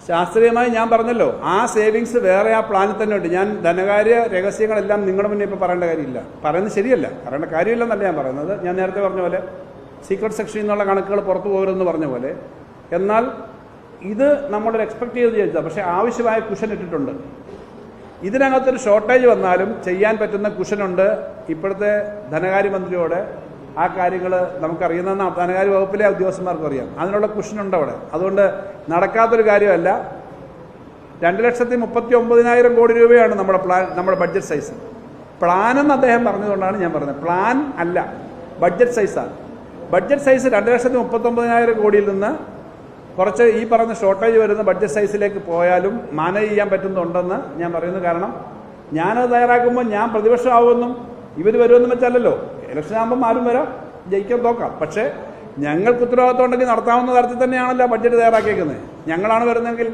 ശാസ്ത്രീയമായി ഞാൻ പറഞ്ഞല്ലോ, ആ സേവിങ്സ് വേറെ ആ പ്ലാനിൽ തന്നെ ഉണ്ട്. ഞാൻ ധനകാര്യ രഹസ്യങ്ങളെല്ലാം നിങ്ങളുടെ മുന്നേ ഇപ്പോൾ പറയേണ്ട കാര്യമില്ല, പറയുന്നത് ശരിയല്ല, പറയേണ്ട കാര്യമില്ലെന്നല്ല ഞാൻ പറയുന്നത്. ഞാൻ നേരത്തെ പറഞ്ഞ പോലെ സീക്രട്ട് സെക്ഷനിൽ നിന്നുള്ള കണക്കുകൾ പുറത്തു പോകരുതെന്ന് പറഞ്ഞ പോലെ. എന്നാൽ ഇത് നമ്മളൊരു എക്സ്പെക്ട് ചെയ്ത് ചെയ്താൽ, പക്ഷേ ആവശ്യമായ കുഷൻ ഇട്ടിട്ടുണ്ട്. ഇതിനകത്തൊരു ഷോർട്ടേജ് വന്നാലും ചെയ്യാൻ പറ്റുന്ന കുഷനുണ്ട്. ഇപ്പോഴത്തെ ധനകാര്യമന്ത്രിയോട് ആ കാര്യങ്ങൾ നമുക്കറിയുന്ന ധനകാര്യ വകുപ്പിലെ ഉദ്യോഗസ്ഥന്മാർക്കും അറിയാം. അതിനുള്ള കുഷനുണ്ട് അവിടെ. അതുകൊണ്ട് നടക്കാത്തൊരു കാര്യമല്ല. 2,39,000 കോടി രൂപയാണ് നമ്മുടെ ബഡ്ജറ്റ് സൈസ്. പ്ലാനെന്ന് അദ്ദേഹം പറഞ്ഞതുകൊണ്ടാണ് ഞാൻ പറഞ്ഞത്. പ്ലാൻ അല്ല, ബഡ്ജറ്റ് സൈസാണ്. ബഡ്ജറ്റ് സൈസ് 2,39,000 കോടിയിൽ നിന്ന് കുറച്ച് ഈ പറഞ്ഞ ഷോർട്ടേജ് വരുന്ന ബഡ്ജറ്റ് സൈസിലേക്ക് പോയാലും മാനേജ് ചെയ്യാൻ പറ്റുന്നുണ്ടെന്ന് ഞാൻ പറയുന്നു. കാരണം ഞാനത് തയ്യാറാക്കുമ്പോൾ ഞാൻ പ്രതിപക്ഷമാവുമെന്നും ഇവർ വരുമെന്നും വെച്ചല്ലോ. ഇലക്ഷൻ ആകുമ്പം ആരും വരാം, ജയിക്കാൻ നോക്കാം. പക്ഷേ ഞങ്ങൾക്ക് ഉത്തരവാദിത്വം ഉണ്ടെങ്കിൽ നടത്താവുന്ന തരത്തിൽ തന്നെയാണല്ലോ ബഡ്ജറ്റ് തയ്യാറാക്കിയേക്കുന്നത്. ഞങ്ങളാണ് വരുന്നതെങ്കിൽ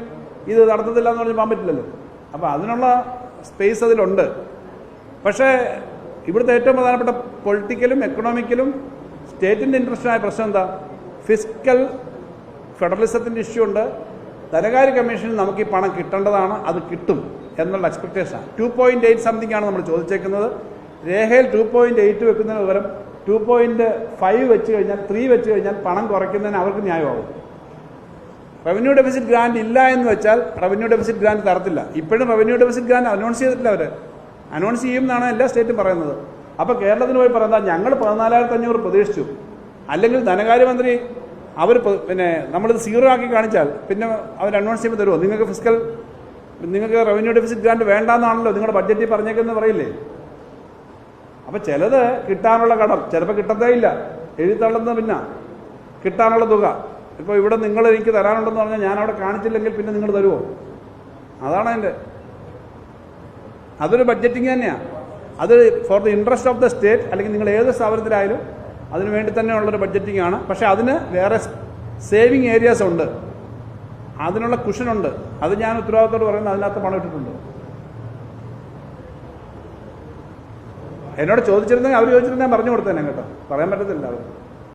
ഇത് നടത്തത്തില്ല എന്ന് പറഞ്ഞ് പോകാൻ പറ്റില്ലല്ലോ. അപ്പോൾ അതിനുള്ള സ്പേസ് അതിലുണ്ട്. പക്ഷേ ഇവിടുത്തെ ഏറ്റവും പ്രധാനപ്പെട്ട പൊളിറ്റിക്കലും എക്കണോമിക്കലും സ്റ്റേറ്റിൻ്റെ ഇൻട്രസ്റ്റായ പ്രശ്നം എന്താ? ഫിസ്ക്കൽ ഫെഡറലിസത്തിൻ്റെ ഇഷ്യൂ ഉണ്ട്. ധനകാര്യ കമ്മീഷനിൽ നമുക്ക് ഈ പണം കിട്ടേണ്ടതാണ്, അത് കിട്ടും എന്നുള്ള എക്സ്പെക്ടേഷനാണ്. 2.8 സംതിങ് ആണ് നമ്മൾ ചോദിച്ചേക്കുന്നത്. രേഖയിൽ 2.8 വെക്കുന്നതിന് പകരം 2.5 വെച്ച് കഴിഞ്ഞാൽ 3 വെച്ച് കഴിഞ്ഞാൽ പണം കുറയ്ക്കുന്നതിന് അവർക്ക് ന്യായമാകും. റവന്യൂ ഡെഫിസിറ്റ് ഗ്രാന്റ് ഇല്ല എന്ന് വെച്ചാൽ റവന്യൂ ഡെഫിസിറ്റ് ഗ്രാന്റ് തരത്തില്ല. ഇപ്പോഴും റവന്യൂ ഡെഫിസിറ്റ് ഗ്രാന്റ് അനൗൺസ് ചെയ്തിട്ടില്ല. അവർ അനൗൺസ് ചെയ്യും എന്നാണ് എല്ലാ സ്റ്റേറ്റും പറയുന്നത്. അപ്പോൾ കേരളത്തിന് പോയി പറയുന്നത് ഞങ്ങൾ 14,500 പ്രതീക്ഷിച്ചു, അല്ലെങ്കിൽ ധനകാര്യമന്ത്രി അവർ നമ്മളിത് 0 ആക്കി കാണിച്ചാൽ പിന്നെ അവർ അനൗൺസ് ചെയ്യുമ്പോൾ തരുമോ? നിങ്ങൾക്ക് റവന്യൂ ഡെഫിസിറ്റ് ഗ്രാന്റ് വേണ്ടാന്നാണല്ലോ നിങ്ങളുടെ ബഡ്ജറ്റിൽ പറഞ്ഞേക്കെന്ന് പറയില്ലേ? അപ്പം ചിലത് കിട്ടാനുള്ള കടം ചിലപ്പോൾ കിട്ടത്തേ ഇല്ല, എഴുതിത്തള്ളുന്ന പിന്നെ കിട്ടാനുള്ള തുക. ഇപ്പോൾ ഇവിടെ നിങ്ങൾ എനിക്ക് തരാനുണ്ടെന്ന് പറഞ്ഞാൽ ഞാൻ അവിടെ കാണിച്ചില്ലെങ്കിൽ പിന്നെ നിങ്ങൾ തരുമോ? അതാണ് അതിൻ്റെ. അതൊരു ബഡ്ജറ്റിങ് തന്നെയാണ്. അത് for the interest of the state, അല്ലെങ്കിൽ നിങ്ങൾ ഏത് സ്ഥാപനത്തിലായാലും അതിനു വേണ്ടി തന്നെയുള്ളൊരു ബഡ്ജറ്റിംഗ് ആണ്. പക്ഷേ അതിന് വേറെ സേവിങ് ഏരിയാസ് ഉണ്ട്, അതിനുള്ള കുഷനുണ്ട്. അത് ഞാൻ ഉത്തരവാദിത്തോട് പറയുന്നത് അതിനകത്ത് പണം ഇട്ടിട്ടുണ്ട്. എന്നോട് ചോദിച്ചിരുന്നെങ്കിൽ അവർ ചോദിച്ചിരുന്നെങ്കിൽ ഞാൻ പറഞ്ഞു കൊടുത്തേനെ കേട്ടോ, പറയാൻ പറ്റത്തില്ല അവർ.